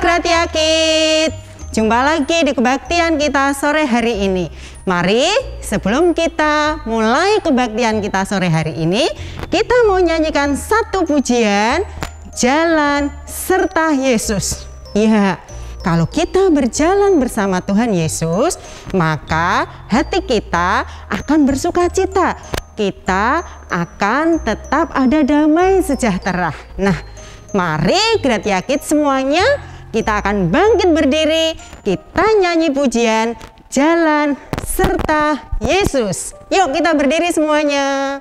Gratia Kids, jumpa lagi di kebaktian kita sore hari ini. Mari sebelum kita mulai kebaktian kita sore hari ini, kita mau nyanyikan satu pujian, Jalan Serta Yesus. Ya, kalau kita berjalan bersama Tuhan Yesus, maka hati kita akan bersuka cita. Kita akan tetap ada damai sejahtera. Nah, mari Gratia Kids semuanya, kita akan bangkit berdiri, kita nyanyi pujian Jalan Serta Yesus. Yuk kita berdiri semuanya.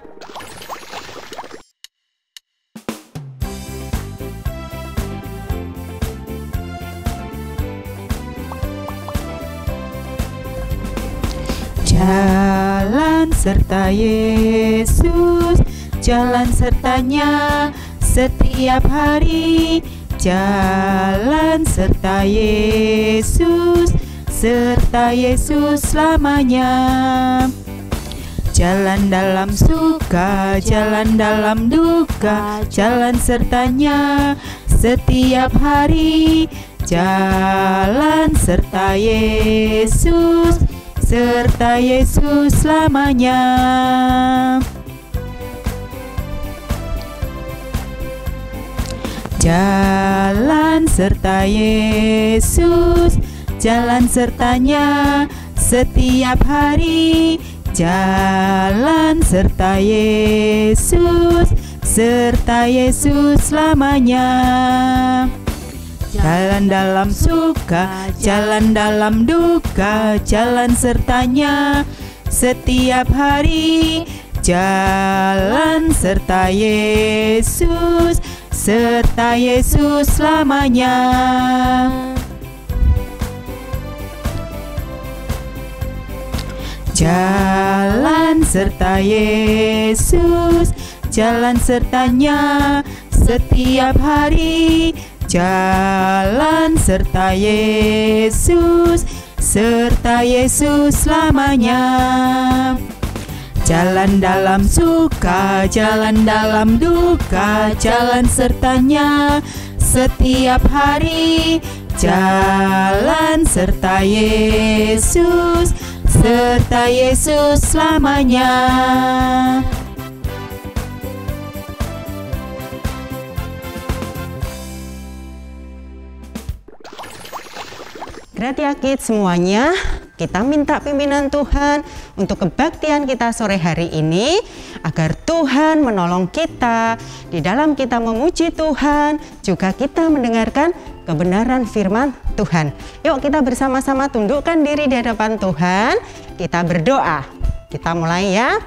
Jalan serta Yesus, jalan sertanya setiap hari. Jalan serta Yesus, serta Yesus selamanya. Jalan dalam suka, jalan dalam duka, jalan sertanya setiap hari. Jalan serta Yesus, serta Yesus selamanya. Jalan serta Yesus, jalan sertanya setiap hari. Jalan serta Yesus, serta Yesus selamanya. Jalan dalam suka, jalan dalam duka, jalan sertanya setiap hari. Jalan serta Yesus, serta Yesus selamanya. Jalan serta Yesus, jalan sertanya setiap hari. Jalan serta Yesus, serta Yesus selamanya. Jalan dalam suka, jalan dalam duka, jalan sertanya setiap hari. Jalan serta Yesus, serta Yesus selamanya. Gratia Kids semuanya, kita minta pimpinan Tuhan untuk kebaktian kita sore hari ini, agar Tuhan menolong kita di dalam kita memuji Tuhan, juga kita mendengarkan kebenaran firman Tuhan. Yuk kita bersama-sama tundukkan diri di hadapan Tuhan, kita berdoa. Kita mulai ya.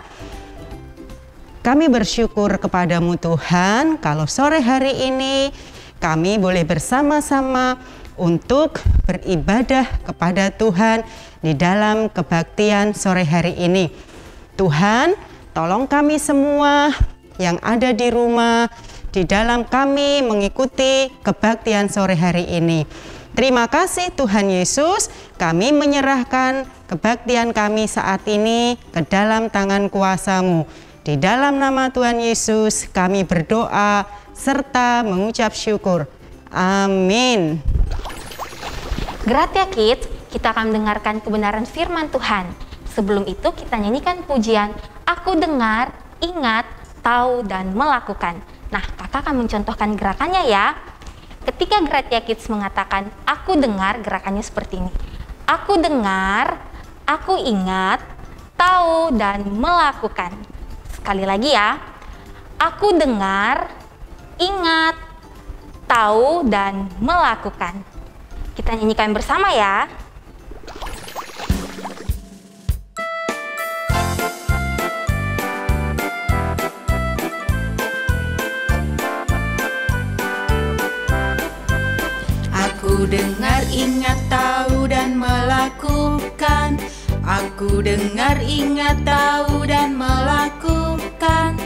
Kami bersyukur kepadamu Tuhan, kalau sore hari ini kami boleh bersama-sama untuk beribadah kepada Tuhan di dalam kebaktian sore hari ini. Tuhan, tolong kami semua yang ada di rumah, di dalam kami mengikuti kebaktian sore hari ini. Terima kasih Tuhan Yesus, kami menyerahkan kebaktian kami saat ini ke dalam tangan kuasa-Mu. Di dalam nama Tuhan Yesus kami berdoa serta mengucap syukur. Amin. Gratia Kids, kita akan mendengarkan kebenaran firman Tuhan. Sebelum itu kita nyanyikan pujian Aku Dengar, Ingat, Tahu, dan Melakukan. Nah, kakak akan mencontohkan gerakannya ya. Ketika Gratia Kids mengatakan aku dengar, gerakannya seperti ini. Aku dengar, aku ingat, tahu, dan melakukan. Sekali lagi ya. Aku dengar, ingat, tahu, dan melakukan. Kita nyanyikan bersama ya. Aku dengar, ingat, tahu, dan melakukan. Aku dengar, ingat, tahu, dan melakukan.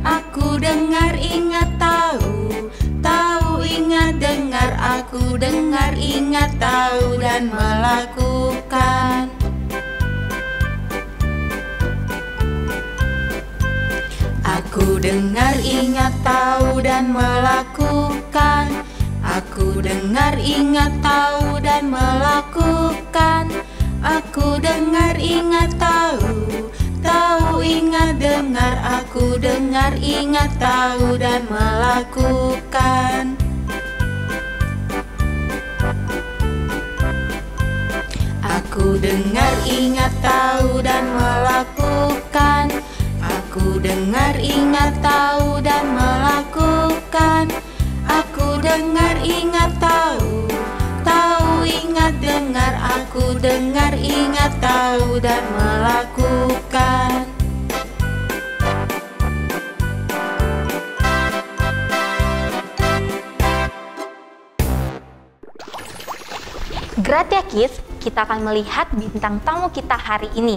Aku dengar, ingat, tahu, tahu, ingat, dengar. Aku dengar, ingat, tahu, dan melakukan. Aku dengar, ingat, tahu, dan melakukan. Aku dengar, ingat, tahu dan melakukan. Aku dengar, ingat, tahu, tahu, ingat, dengar. Aku dengar, ingat, tahu dan melakukan. Aku dengar, ingat, tahu dan melakukan. Aku dengar, ingat, tahu dan melakukan. Aku dengar, ingat, tahu, tahu, ingat, dengar. Aku dengar, ingat, tahu dan melakukan. Gratia Kids, kita akan melihat bintang tamu kita hari ini.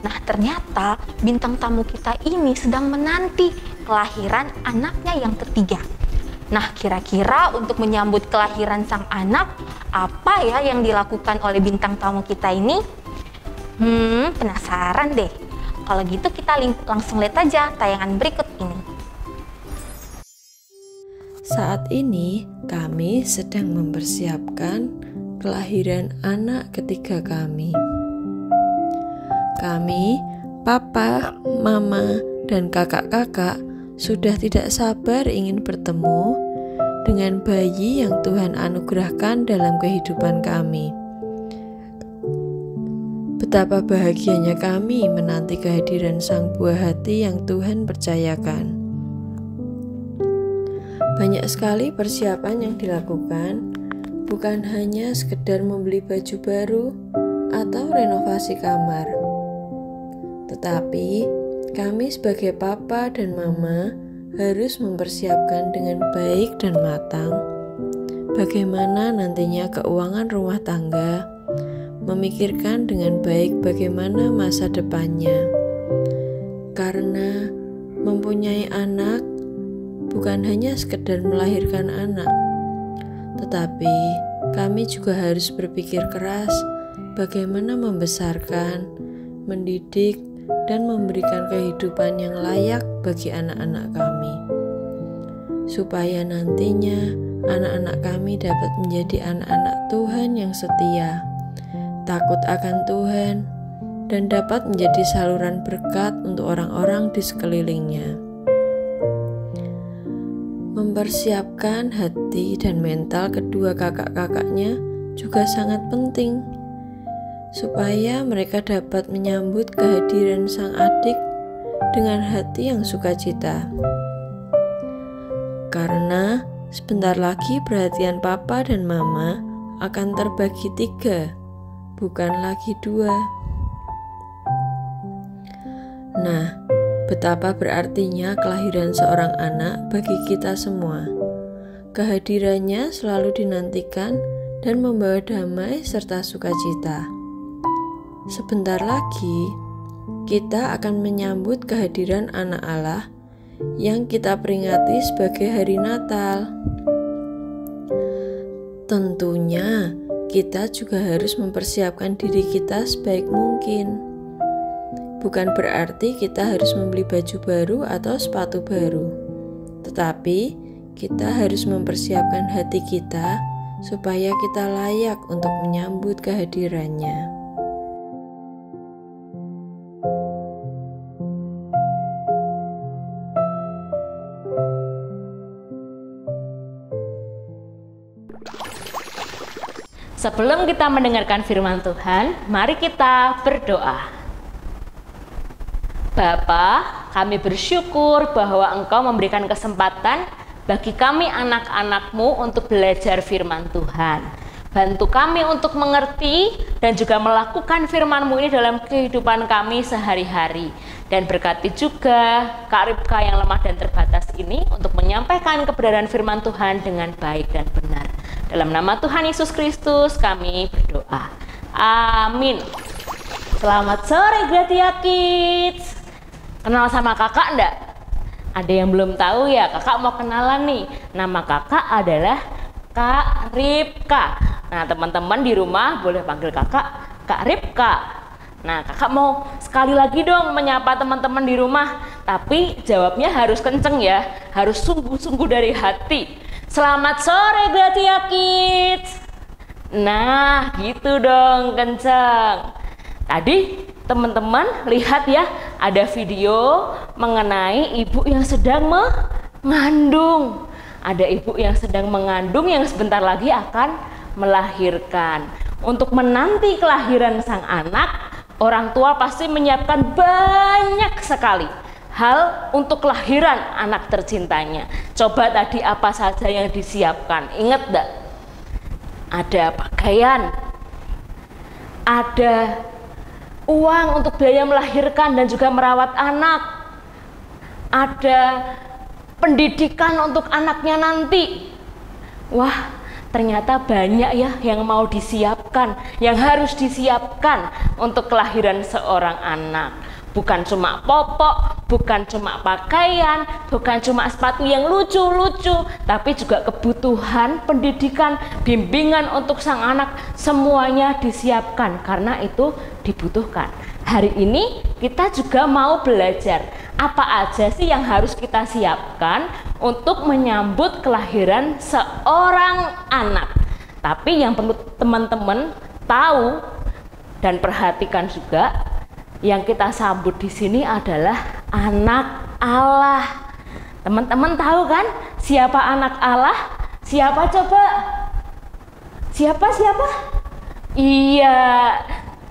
Nah, ternyata bintang tamu kita ini sedang menanti kelahiran anaknya yang ketiga. Nah, kira-kira untuk menyambut kelahiran sang anak, apa ya yang dilakukan oleh bintang tamu kita ini? Penasaran deh. Kalau gitu kita langsung lihat aja tayangan berikut ini. Saat ini kami sedang mempersiapkan kelahiran anak ketiga kami. Kami, papa, mama, dan kakak-kakak sudah tidak sabar ingin bertemu dengan bayi yang Tuhan anugerahkan dalam kehidupan kami. Betapa bahagianya kami menanti kehadiran sang buah hati yang Tuhan percayakan. Banyak sekali persiapan yang dilakukan, bukan hanya sekedar membeli baju baru atau renovasi kamar. Tetapi kami sebagai papa dan mama harus mempersiapkan dengan baik dan matang bagaimana nantinya keuangan rumah tangga, memikirkan dengan baik bagaimana masa depannya. Karena mempunyai anak bukan hanya sekedar melahirkan anak, tetapi kami juga harus berpikir keras bagaimana membesarkan, mendidik, dan memberikan kehidupan yang layak bagi anak-anak kami, supaya nantinya anak-anak kami dapat menjadi anak-anak Tuhan yang setia, takut akan Tuhan, dan dapat menjadi saluran berkat untuk orang-orang di sekelilingnya. Mempersiapkan hati dan mental kedua kakak-kakaknya juga sangat penting, supaya mereka dapat menyambut kehadiran sang adik dengan hati yang sukacita. Karena sebentar lagi perhatian papa dan mama akan terbagi 3, bukan lagi 2. Nah, betapa berartinya kelahiran seorang anak bagi kita semua. Kehadirannya selalu dinantikan dan membawa damai serta sukacita. Sebentar lagi, kita akan menyambut kehadiran anak Allah yang kita peringati sebagai hari Natal. Tentunya, kita juga harus mempersiapkan diri kita sebaik mungkin. Bukan berarti kita harus membeli baju baru atau sepatu baru, tetapi kita harus mempersiapkan hati kita supaya kita layak untuk menyambut kehadirannya. Sebelum kita mendengarkan firman Tuhan, mari kita berdoa. Bapa, kami bersyukur bahwa Engkau memberikan kesempatan bagi kami anak-anak-Mu untuk belajar firman Tuhan. Bantu kami untuk mengerti dan juga melakukan firman-Mu ini dalam kehidupan kami sehari-hari. Dan berkati juga Kak Ripka yang lemah dan terbatas ini untuk menyampaikan kebenaran firman Tuhan dengan baik dan benar. Dalam nama Tuhan Yesus Kristus kami berdoa. Amin. Selamat sore Gratia Kids. Kenal sama kakak enggak? Ada yang belum tahu ya, kakak mau kenalan nih. Nama kakak adalah Kak Ripka. Nah, teman-teman di rumah boleh panggil kakak Kak Ripka. Nah, kakak mau sekali lagi dong menyapa teman-teman di rumah. Tapi jawabnya harus kenceng ya, harus sungguh-sungguh dari hati. Selamat sore Gratia Kids. Nah, gitu dong, kenceng. Tadi teman-teman lihat ya, ada video mengenai ibu yang sedang mengandung. Ada ibu yang sedang mengandung yang sebentar lagi akan melahirkan. Untuk menanti kelahiran sang anak, orang tua pasti menyiapkan banyak sekali hal untuk kelahiran anak tercintanya. Coba tadi apa saja yang disiapkan? Ingat enggak? Ada pakaian, ada uang untuk biaya melahirkan dan juga merawat anak, ada pendidikan untuk anaknya nanti. Wah, ternyata banyak ya yang mau disiapkan, yang harus disiapkan untuk kelahiran seorang anak. Bukan cuma popok, bukan cuma pakaian, bukan cuma sepatu yang lucu-lucu, tapi juga kebutuhan pendidikan, bimbingan untuk sang anak, semuanya disiapkan karena itu dibutuhkan. Hari ini kita juga mau belajar apa aja sih yang harus kita siapkan untuk menyambut kelahiran seorang anak. Tapi yang perlu teman-teman tahu dan perhatikan juga, yang kita sambut di sini adalah anak Allah. Teman-teman tahu kan siapa anak Allah? Siapa coba? Siapa? Iya,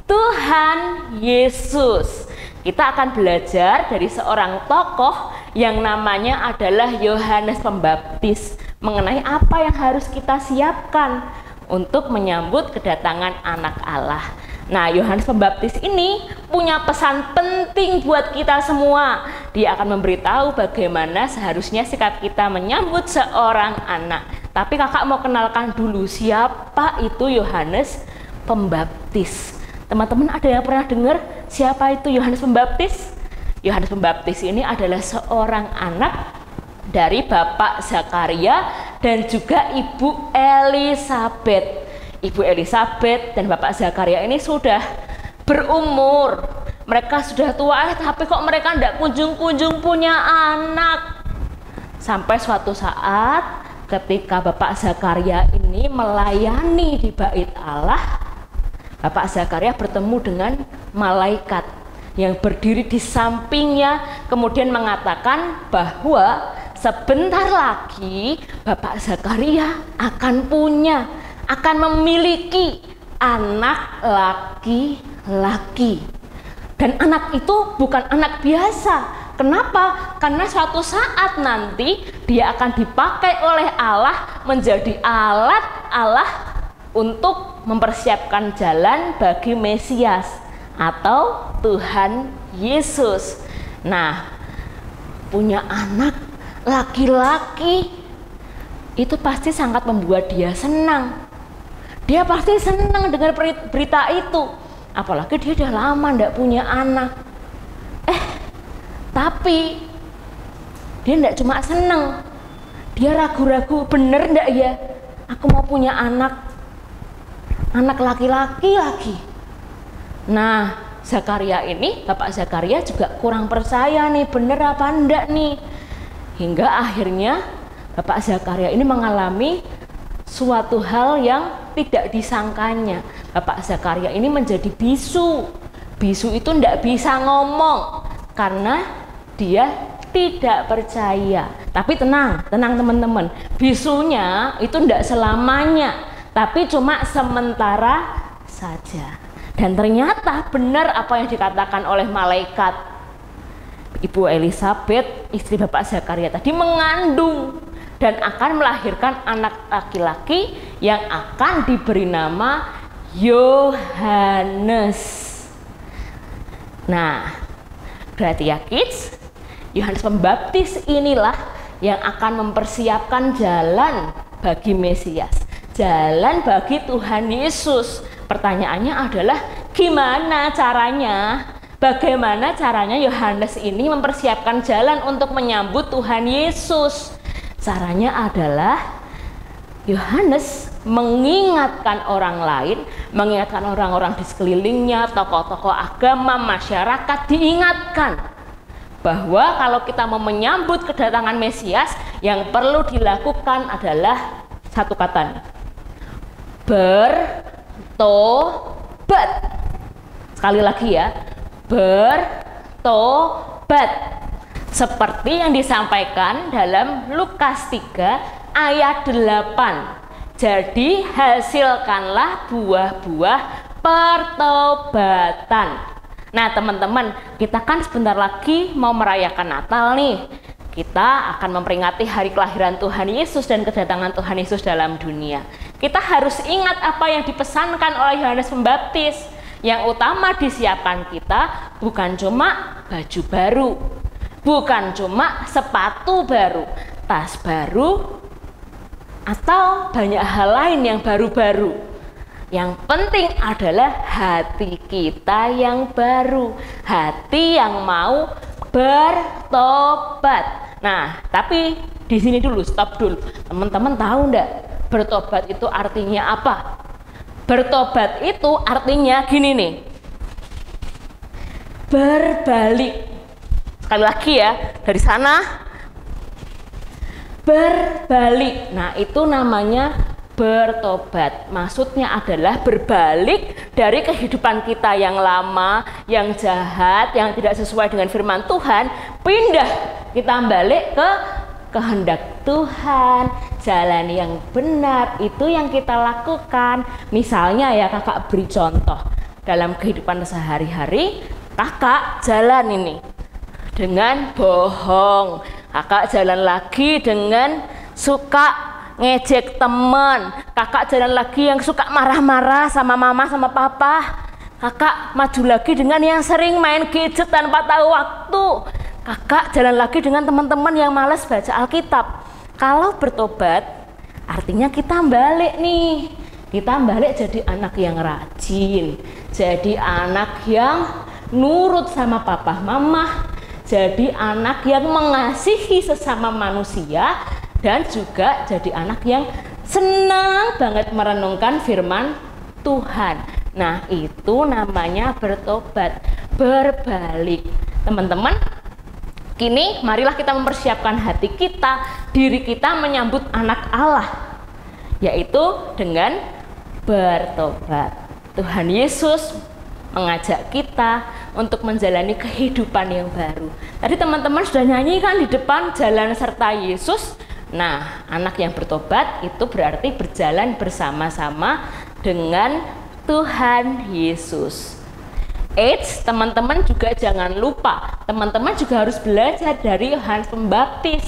Tuhan Yesus. Kita akan belajar dari seorang tokoh yang namanya adalah Yohanes Pembaptis mengenai apa yang harus kita siapkan untuk menyambut kedatangan anak Allah. Nah, Yohanes Pembaptis ini punya pesan penting buat kita semua. Dia akan memberitahu bagaimana seharusnya sikap kita menyambut seorang anak. Tapi kakak mau kenalkan dulu siapa itu Yohanes Pembaptis. Teman-teman ada yang pernah dengar siapa itu Yohanes Pembaptis? Yohanes Pembaptis ini adalah seorang anak dari Bapak Zakaria dan juga Ibu Elisabet. Ibu Elisabet dan Bapak Zakaria ini sudah berumur. Mereka sudah tua, tapi kok mereka tidak kunjung-kunjung punya anak. Sampai suatu saat ketika Bapak Zakaria ini melayani di bait Allah, Bapak Zakaria bertemu dengan malaikat yang berdiri di sampingnya, kemudian mengatakan bahwa sebentar lagi Bapak Zakaria akan memiliki anak laki-laki. Dan anak itu bukan anak biasa. Kenapa? Karena suatu saat nanti dia akan dipakai oleh Allah menjadi alat Allah untuk mempersiapkan jalan bagi Mesias atau Tuhan Yesus. Nah, punya anak laki-laki itu pasti sangat membuat dia senang. Dia pasti senang dengar berita itu. Apalagi dia udah lama tidak punya anak. Tapi dia tidak cuma senang. Dia ragu-ragu, bener enggak ya aku mau punya anak laki-laki lagi. Nah, Zakaria ini, Bapak Zakaria juga kurang percaya nih, bener apa enggak nih. Hingga akhirnya Bapak Zakaria ini mengalami suatu hal yang tidak disangkanya. Bapak Zakaria ini menjadi bisu. Bisu itu tidak bisa ngomong karena dia tidak percaya. Tapi tenang teman-teman, bisunya itu tidak selamanya, tapi cuma sementara saja. Dan ternyata benar apa yang dikatakan oleh malaikat. Ibu Elisabet, istri Bapak Zakaria tadi mengandung dan akan melahirkan anak laki-laki yang akan diberi nama Yohanes. Nah, Gratia Kids, Yohanes Pembaptis inilah yang akan mempersiapkan jalan bagi Mesias, jalan bagi Tuhan Yesus. Pertanyaannya adalah gimana caranya? Bagaimana caranya Yohanes ini mempersiapkan jalan untuk menyambut Tuhan Yesus? Caranya adalah Yohanes mengingatkan orang lain, mengingatkan orang-orang di sekelilingnya, tokoh-tokoh agama, masyarakat, diingatkan bahwa kalau kita mau menyambut kedatangan Mesias, yang perlu dilakukan adalah satu kata nih, bertobat. Sekali lagi ya, bertobat. Seperti yang disampaikan dalam Lukas 3 ayat 8. Jadi hasilkanlah buah-buah pertobatan. Nah teman-teman, kita kan sebentar lagi mau merayakan Natal nih. Kita akan memperingati hari kelahiran Tuhan Yesus dan kedatangan Tuhan Yesus dalam dunia. Kita harus ingat apa yang dipesankan oleh Yohanes Pembaptis. Yang utama disiapkan kita bukan cuma baju baru, bukan cuma sepatu baru, tas baru, atau banyak hal lain yang baru-baru. Yang penting adalah hati kita yang baru, hati yang mau bertobat. Nah, tapi di sini dulu, stop dulu. Teman-teman tahu enggak bertobat itu artinya apa? Bertobat itu artinya gini nih, berbalik. Sekali lagi ya, dari sana berbalik. Nah, itu namanya bertobat. Maksudnya adalah berbalik dari kehidupan kita yang lama, yang jahat, yang tidak sesuai dengan firman Tuhan, pindah kita balik ke kehendak Tuhan, jalan yang benar. Itu yang kita lakukan. Misalnya ya, kakak beri contoh dalam kehidupan sehari-hari. Kakak jalan ini dengan bohong, kakak jalan lagi dengan suka ngejek teman, kakak jalan lagi yang suka marah-marah sama mama sama papa, kakak maju lagi dengan yang sering main gadget tanpa tahu waktu, kakak jalan lagi dengan teman-teman yang malas baca Alkitab. Kalau bertobat artinya kita balik nih, kita balik jadi anak yang rajin, jadi anak yang nurut sama papa mama, jadi anak yang mengasihi sesama manusia, dan juga jadi anak yang senang banget merenungkan firman Tuhan. Nah, itu namanya bertobat, berbalik. Teman-teman, kini marilah kita mempersiapkan hati kita, diri kita menyambut anak Allah, yaitu dengan bertobat. Tuhan Yesus mengajak kita untuk menjalani kehidupan yang baru. Tadi teman-teman sudah nyanyi kan di depan, jalan serta Yesus. Nah, anak yang bertobat itu berarti berjalan bersama-sama dengan Tuhan Yesus. Eits, teman-teman juga jangan lupa, teman-teman juga harus belajar dari Yohanes Pembaptis,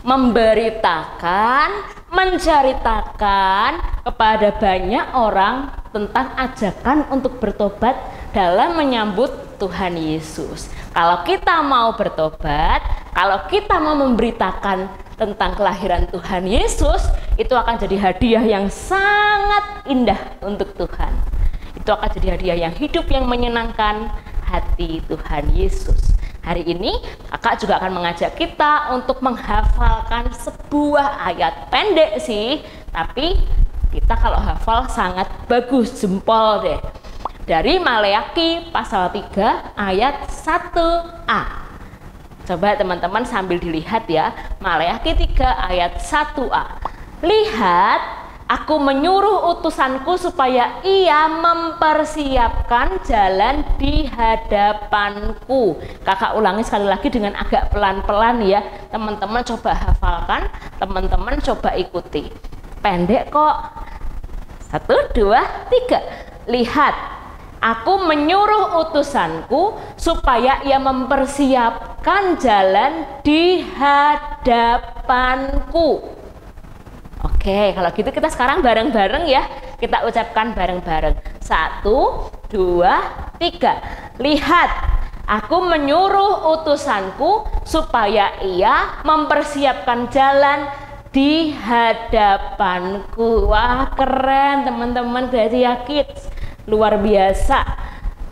memberitakan, menceritakan kepada banyak orang tentang ajakan untuk bertobat dalam menyambut Tuhan Yesus. Kalau kita mau bertobat, kalau kita mau memberitakan tentang kelahiran Tuhan Yesus, itu akan jadi hadiah yang sangat indah untuk Tuhan. Itu akan jadi hadiah yang hidup, yang menyenangkan hati Tuhan Yesus. Hari ini kakak juga akan mengajak kita untuk menghafalkan sebuah ayat pendek sih, tapi kita kalau hafal sangat bagus, jempol deh. Dari Maleaki pasal 3 ayat 1a. Coba teman-teman sambil dilihat ya, Maleaki 3 ayat 1a. Lihat, aku menyuruh utusanku supaya ia mempersiapkan jalan di hadapanku. Kakak ulangi sekali lagi dengan agak pelan-pelan ya. Teman-teman coba hafalkan, teman-teman coba ikuti. Pendek kok. 1, 2, 3. Lihat, aku menyuruh utusanku supaya ia mempersiapkan jalan di hadapanku. Oke, kalau gitu kita sekarang bareng-bareng ya. Kita ucapkan bareng-bareng. 1, 2, 3. Lihat, aku menyuruh utusanku supaya ia mempersiapkan jalan di hadapanku. Wah, keren teman-teman Gratia Kids. Luar biasa.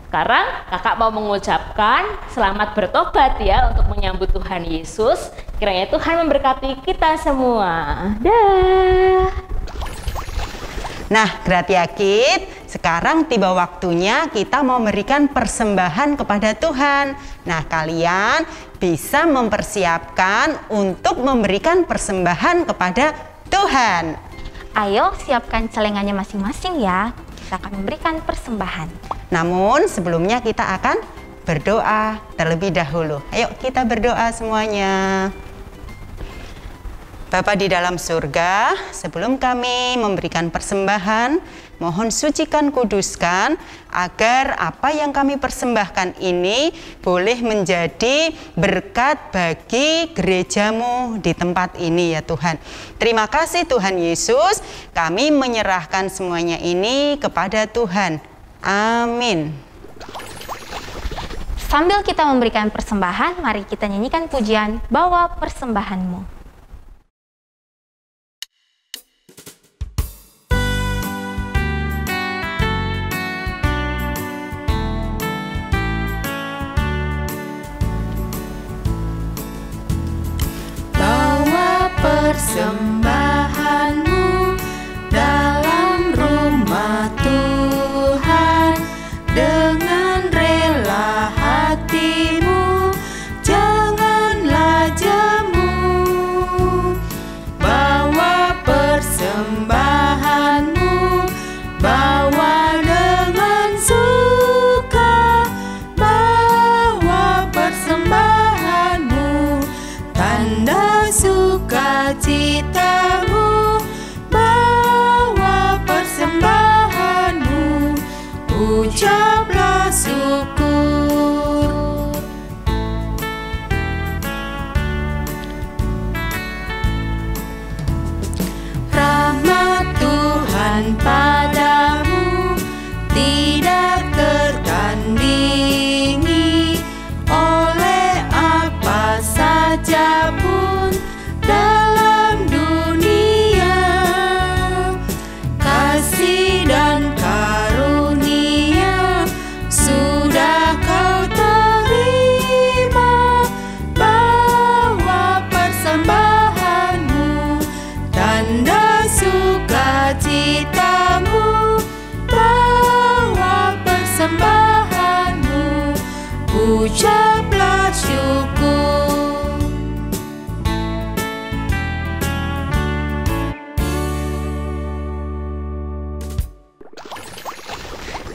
Sekarang kakak mau mengucapkan selamat bertobat ya untuk menyambut Tuhan Yesus. Kiranya Tuhan memberkati kita semua. Dah. Nah, Gratia Kids, sekarang tiba waktunya kita mau memberikan persembahan kepada Tuhan. Nah, kalian bisa mempersiapkan untuk memberikan persembahan kepada Tuhan. Ayo siapkan celengannya masing-masing ya. Kita akan memberikan persembahan. Namun sebelumnya kita akan berdoa terlebih dahulu. Ayo kita berdoa semuanya. Bapa di dalam surga, sebelum kami memberikan persembahan, mohon sucikan, kuduskan, agar apa yang kami persembahkan ini boleh menjadi berkat bagi gerejamu di tempat ini ya Tuhan. Terima kasih Tuhan Yesus, kami menyerahkan semuanya ini kepada Tuhan. Amin. Sambil kita memberikan persembahan, mari kita nyanyikan pujian Bawa Persembahanmu. Persembahanmu dalam rumah Tuhan, dengan rela hatimu, janganlah jemu. Bawa persembahanmu, bawa dengan suka, bawa persembahanmu, tanda sukacitamu, bawa persembahanmu, ucaplah syukur. Rahmat Tuhan padamu tidak tertandingi oleh apa saja pun dalam dunia. Kasih dan karunia sudah kau terima. Bawa persembahanmu, tanda sukacitamu, bawa persembahanmu, ucaplah syukur.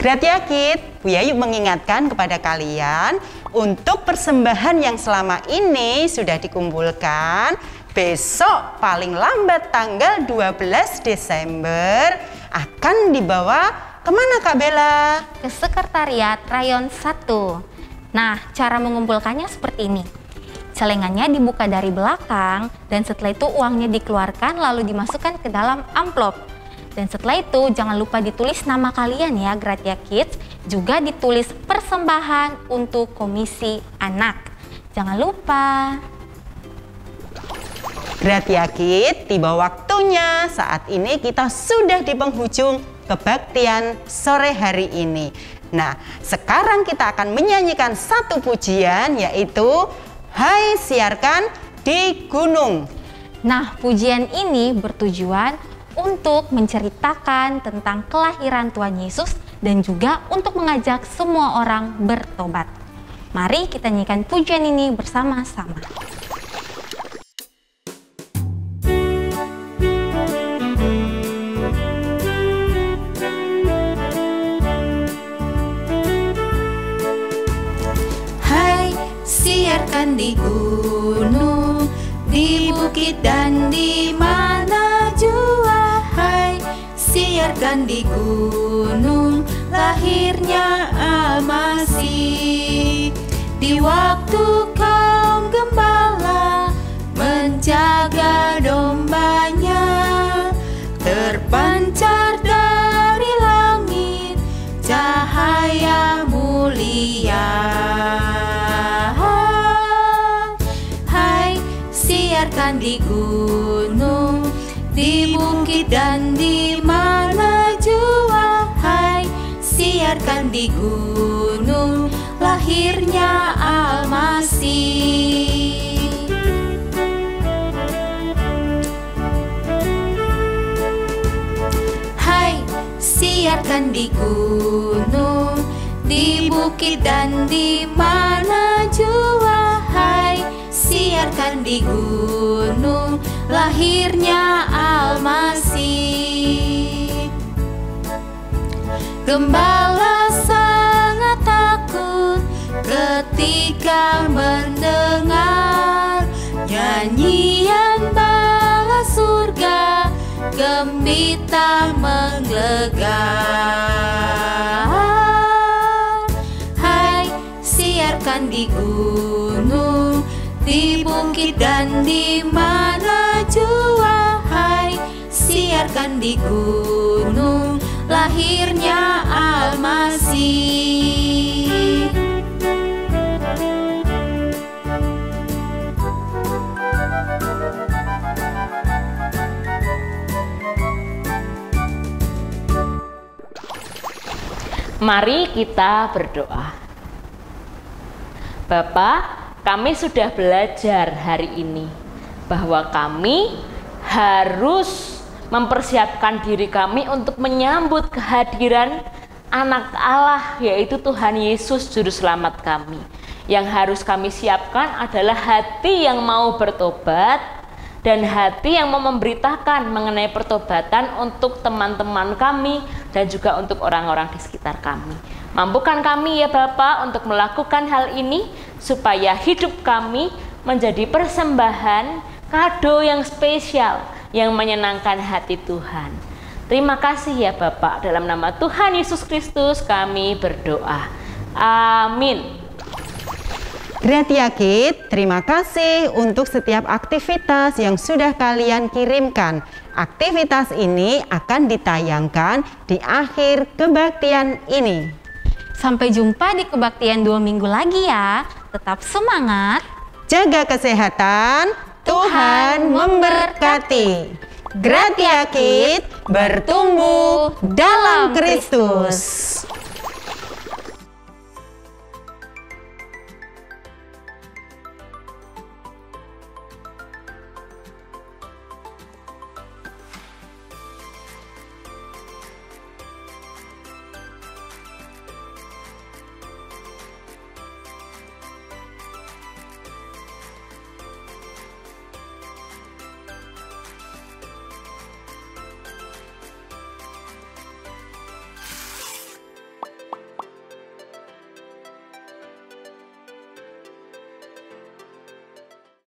Gerat Yakit, Bu Yayu mengingatkan kepada kalian untuk persembahan yang selama ini sudah dikumpulkan, besok paling lambat tanggal 12 Desember akan dibawa kemana Kak Bella? Ke Sekretariat Rayon 1. Nah, cara mengumpulkannya seperti ini. Celengannya dibuka dari belakang dan setelah itu uangnya dikeluarkan lalu dimasukkan ke dalam amplop. Dan setelah itu jangan lupa ditulis nama kalian ya Gratia Kids, juga ditulis persembahan untuk komisi anak. Jangan lupa. Gratia Kids, tiba waktunya. Saat ini kita sudah di penghujung kebaktian sore hari ini. Nah, sekarang kita akan menyanyikan satu pujian, yaitu Hai Siarkan di Gunung. Nah, pujian ini bertujuan untuk menceritakan tentang kelahiran Tuhan Yesus dan juga untuk mengajak semua orang bertobat. Mari kita nyanyikan pujian ini bersama-sama. Hai, siarkan di gunung, di bukit dan di mana jua. Hai, siarkan di gunung, lahirnya Al-Masih. Di waktu kaum gembala menjaga dombanya, terpancar dari langit cahaya mulia. Hai, siarkan di gunung, di bukit dan di mana jua. Hai, siarkan di gunung, lahirnya Al-Masih. Hai, siarkan di gunung, di bukit dan di mana jua. Hai, siarkan di gunung, lahirnya Al-Masih. Gembala sangat takut ketika mendengar nyanyian bala surga, gembita menggelegar. Hai, siarkan di gunung, di bukit dan di mana jua. Hai, siarkan di gunung, lahirnya Al-Masih. Mari kita berdoa. Bapa, kami sudah belajar hari ini bahwa kami harus mempersiapkan diri kami untuk menyambut kehadiran Anak Allah, yaitu Tuhan Yesus Juru Selamat kami. Yang harus kami siapkan adalah hati yang mau bertobat dan hati yang mau memberitakan mengenai pertobatan untuk teman-teman kami dan juga untuk orang-orang di sekitar kami. Mampukan kami ya Bapa untuk melakukan hal ini supaya hidup kami menjadi persembahan, kado yang spesial yang menyenangkan hati Tuhan. Terima kasih ya Bapa, dalam nama Tuhan Yesus Kristus kami berdoa. Amin. Gratia Kids, terima kasih untuk setiap aktivitas yang sudah kalian kirimkan. Aktivitas ini akan ditayangkan di akhir kebaktian ini. Sampai jumpa di kebaktian 2 minggu lagi ya. Tetap semangat. Jaga kesehatan, Tuhan memberkati. Gratia Kids, bertumbuh dalam Kristus.